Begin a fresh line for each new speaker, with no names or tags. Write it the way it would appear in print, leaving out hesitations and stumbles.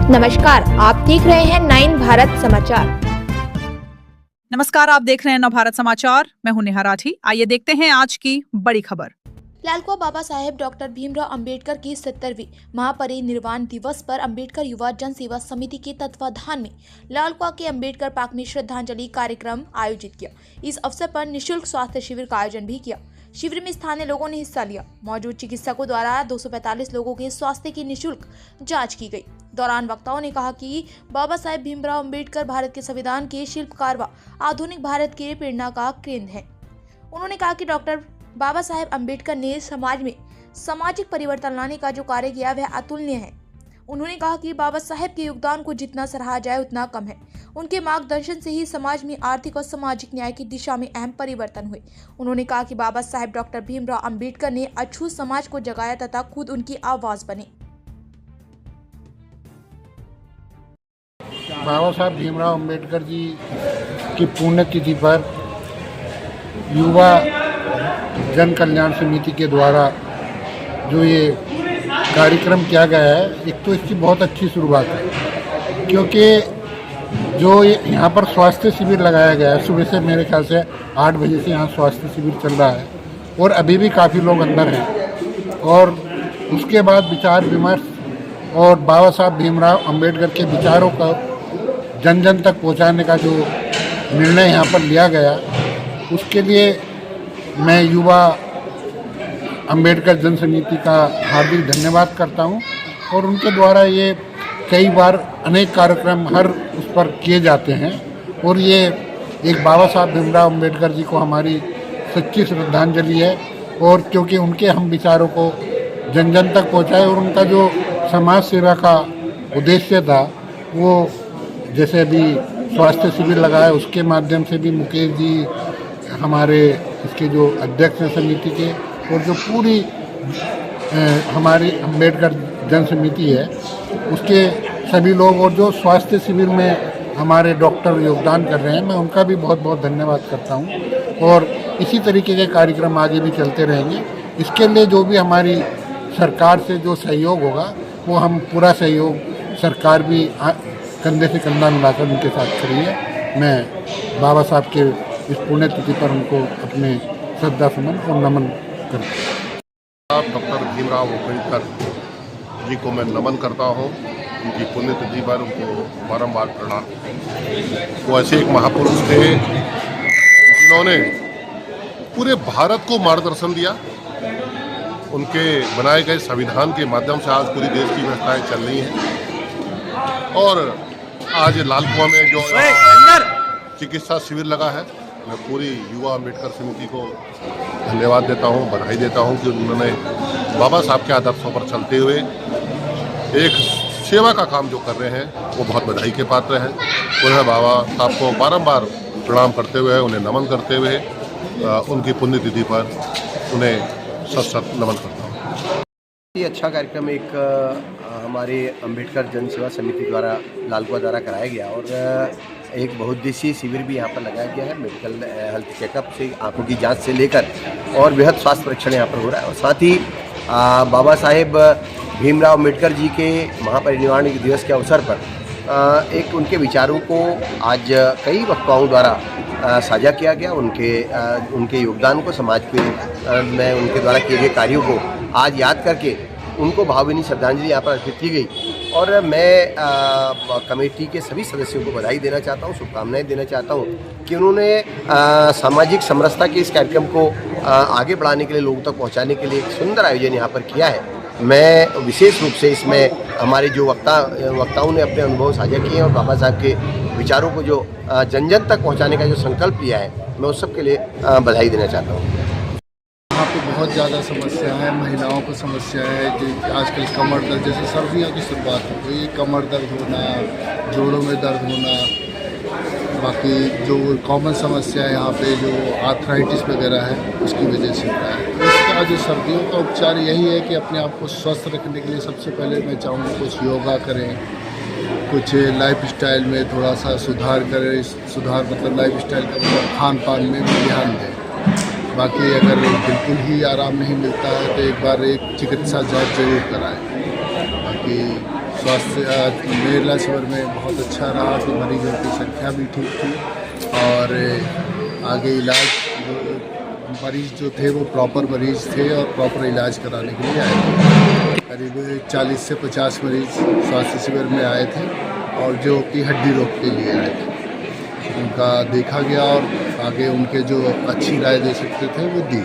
नमस्कार, आप देख रहे हैं 9 भारत समाचार।
नमस्कार, आप देख रहे हैं नव भारत समाचार। मैं हूं नेहा राठी। आइए देखते हैं आज की बड़ी खबर।
लालकुआ बाबा साहेब डॉक्टर भीमराव अंबेडकर की 70वीं महापरिनिर्वाण दिवस पर अंबेडकर युवा जन सेवा समिति के तत्वाधान में लालकुआ के अंबेडकर पार्क में श्रद्धांजलि कार्यक्रम आयोजित किया। इस अवसर पर निःशुल्क स्वास्थ्य शिविर का आयोजन भी किया। शिविर में स्थानीय लोगों ने हिस्सा लिया। मौजूद चिकित्सकों द्वारा 245 लोगों के स्वास्थ्य की निःशुल्क जांच की गई। दौरान वक्ताओं ने कहा कि बाबा साहेब भीमराव अंबेडकर भारत के संविधान के शिल्पकार व आधुनिक भारत के प्रेरणा का केंद्र है। उन्होंने कहा कि डॉक्टर बाबा साहेब अंबेडकर ने समाज में सामाजिक परिवर्तन लाने का जो कार्य किया वह अतुलनीय है। उन्होंने कहा कि बाबा साहेब के योगदान को जितना सराहा जाए उतना कम है। उनके मार्गदर्शन से ही समाज में आर्थिक और सामाजिक न्याय की दिशा में अहम परिवर्तन हुए। उन्होंने कहा कि बाबा साहेब डॉक्टर भीमराव अंबेडकर ने अछूत समाज को जगाया तथा खुद उनकी आवाज बने।
बाबा साहब भीमराव अंबेडकर जी की पुण्यतिथि पर युवा जन कल्याण समिति के द्वारा जो ये कार्यक्रम किया गया है, एक तो इसकी बहुत अच्छी शुरुआत है, क्योंकि जो यहाँ पर स्वास्थ्य शिविर लगाया गया है, सुबह से मेरे ख्याल से 8 बजे से यहाँ स्वास्थ्य शिविर चल रहा है और अभी भी काफ़ी लोग अंदर हैं। और उसके बाद विचार विमर्श और बाबा साहब भीमराव अंबेडकर के विचारों का जन जन तक पहुँचाने का जो निर्णय यहाँ पर लिया गया, उसके लिए मैं युवा अंबेडकर जन समिति का हार्दिक धन्यवाद करता हूँ। और उनके द्वारा ये कई बार अनेक कार्यक्रम हर उस पर किए जाते हैं और ये एक बाबा साहब भीमराव अंबेडकर जी को हमारी सच्ची श्रद्धांजलि है। और क्योंकि उनके हम विचारों को जन जन तक पहुँचाए और उनका जो समाज सेवा का उद्देश्य था, वो जैसे अभी स्वास्थ्य शिविर लगाया, उसके माध्यम से भी मुकेश जी हमारे इसके जो अध्यक्ष हैं समिति के, और जो पूरी हमारी अंबेडकर जन समिति है उसके सभी लोग, और जो स्वास्थ्य शिविर में हमारे डॉक्टर योगदान कर रहे हैं, मैं उनका भी बहुत बहुत धन्यवाद करता हूं। और इसी तरीके के कार्यक्रम आगे भी चलते रहेंगे। इसके लिए जो भी हमारी सरकार से जो सहयोग होगा, वो हम पूरा सहयोग, सरकार भी कंधे से कंधा मिलाकर उनके साथ खड़ी है। मैं बाबा साहब के इस पुण्यतिथि पर उनको अपने श्रद्धा सुमन और नमन करता हूँ।
डॉक्टर भीमराव अंबेडकर जी को मैं नमन करता हूँ। उनकी पुण्यतिथि पर उनको बारंबार प्रणाम। वो ऐसे एक महापुरुष थे जिन्होंने पूरे भारत को मार्गदर्शन दिया। उनके बनाए गए संविधान के माध्यम से आज पूरी देश की व्यवस्थाएं चल रही हैं। और आज लालकुआ में जो चिकित्सा शिविर लगा है, मैं पूरी युवा अंबेडकर समिति को धन्यवाद देता हूं, बधाई देता हूं कि उन्होंने बाबा साहब के आदर्शों पर चलते हुए एक सेवा का काम जो कर रहे हैं, वो बहुत बधाई के पात्र हैं। उन्हें बाबा साहब को बारंबार प्रणाम करते हुए, उन्हें नमन करते हुए, उनकी पुण्यतिथि पर उन्हें सत नमन करता हूँ।
ये अच्छा कार्यक्रम एक हमारे अंबेडकर जन सेवा समिति द्वारा लालकुआ द्वारा कराया गया और एक बहुउद्देशीय शिविर भी यहाँ पर लगाया गया है। मेडिकल हेल्थ चेकअप से आंखों की जांच से लेकर और बेहद स्वास्थ्य परीक्षण यहाँ पर हो रहा है। और साथ ही बाबा साहेब भीमराव अंबेडकर जी के महापरिनिर्वाण दिवस के अवसर पर एक उनके विचारों को आज कई वक्ताओं द्वारा साझा किया गया। उनके योगदान को समाज में उनके द्वारा किए गए कार्यों को आज याद करके उनको भावभीनी श्रद्धांजलि यहाँ पर अर्पित की गई। और मैं कमेटी के सभी सदस्यों को बधाई देना चाहता हूँ, शुभकामनाएं देना चाहता हूँ कि उन्होंने सामाजिक समरसता के इस कार्यक्रम को आगे बढ़ाने के लिए, लोगों तक पहुँचाने के लिए एक सुंदर आयोजन यहाँ पर किया है। मैं विशेष रूप से इसमें हमारे जो वक्ताओं ने अपने अनुभव साझा किए और बाबा साहब के विचारों को जो जन जन तक पहुँचाने का जो संकल्प लिया है, मैं उस सब के लिए बधाई देना चाहता हूँ।
यहाँ पे बहुत ज़्यादा समस्या है, महिलाओं को समस्या है कि आजकल कमर दर्द, जैसे सर्दियों की शुरुआत हो गई, कमर दर्द होना, जोड़ों में दर्द होना, बाकी जो कॉमन समस्या है यहाँ पे जो आर्थराइटिस वगैरह है, उसकी वजह से होता है। इसका जो सर्दियों का उपचार यही है कि अपने आप को स्वस्थ रखने के लिए सबसे पहले मैं चाहूँगा कुछ योगा करें, कुछ लाइफ स्टाइल में थोड़ा सा सुधार करें। सुधार मतलब लाइफ स्टाइल का मतलब खान पान में भी ध्यान दें। बाकी अगर बिल्कुल ही आराम नहीं मिलता है तो एक बार एक चिकित्सा जांच जरूर कराएं। बाकी
स्वास्थ्य मेला शिविर में बहुत अच्छा रहा कि मरीजों की संख्या भी ठीक थी और आगे इलाज मरीज जो थे वो प्रॉपर मरीज थे और प्रॉपर इलाज कराने के लिए आए थे। करीब 40 से 50 मरीज स्वास्थ्य शिविर में आए थे और जो कि हड्डी रोग के लिए आए थे, उनका देखा गया और आगे उनके जो अच्छी राय दे सकते थे वो दी।